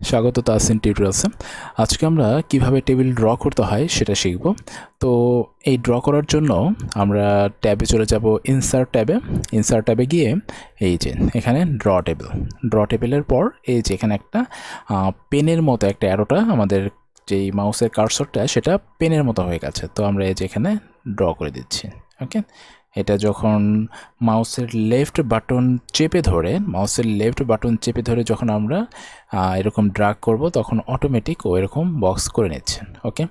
স্বাগত তাসিন টিউটোরিয়ালসে। আজকে আমরা কিভাবে টেবিল ড্র করতে হয় সেটা শিখব। তো এই ড্র করার জন্য আমরা ট্যাবে চলে যাব, ইনসার্ট ট্যাবে গিয়ে এই যে এখানে ড্র টেবিলের পর এই যে এখানে একটা পেনের মতো একটা অ্যারোটা, আমাদের যেই মাউসের কার্সরটা সেটা পেনের মতো হয়ে গেছে। তো আমরা এই যে এখানে ড্র করে দিচ্ছি। ওকে, এটা যখন মাউসের লেফট বাটন চেপে ধরে যখন আমরা এরকম ড্র্যাগ করব তখন অটোমেটিক ও এরকম বক্স করে নিচ্ছে। ওকে,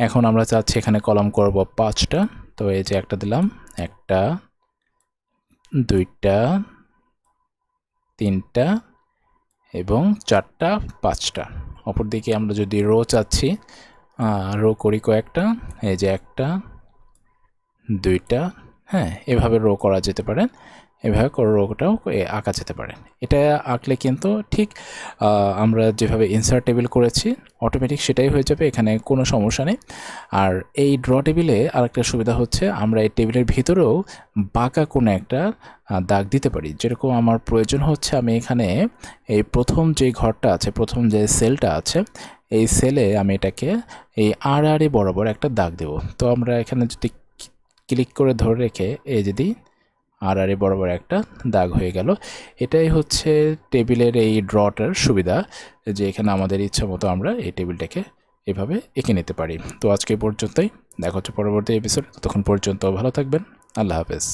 এখন আমরা চাচ্ছি এখানে কলাম করব 5টা। তো এই যে একটা দিলাম, 1টা 2টা 3টা এবং 4টা 5টা। অপর দিকে আমরা যদি রো চাচ্ছি, রো করি কয়েকটা, এই যে 1টা 2টা, হ্যাঁ, এভাবে রো করা যেতে পারে, এভাবে রোটাও আঁকা যেতে পারে। এটা আঁকলে কিন্তু ঠিক আমরা যেভাবে ইনসার্ট টেবিল করেছি অটোমেটিক সেটাই হয়ে যাবে, এখানে কোনো সমস্যা নেই। আর এই ড্র টেবিলে আরেকটা সুবিধা হচ্ছে আমরা এই টেবিলের ভিতরেও বাঁকা কোনো একটা দাগ দিতে পারি। যেরকম আমার প্রয়োজন হচ্ছে, আমি এখানে এই প্রথম যে ঘরটা আছে, প্রথম যে সেলটা আছে, এই সেলে আমি এটাকে এই আর বরাবর একটা দাগ দেব। তো আমরা এখানে যদি ক্লিক করে ধরে রেখে এই যদি আর বরাবর একটা দাগ হয়ে গেল। এটাই হচ্ছে টেবিলের এই ড্রটার সুবিধা, যে এখানে আমাদের ইচ্ছা মতো আমরা এই টেবিলটাকে এভাবে এঁকে নিতে পারি। তো আজকে পর্যন্তই, দেখা হচ্ছে পরবর্তী এপিসোড। ততক্ষণ পর্যন্ত ভালো থাকবেন। আল্লাহ হাফেজ।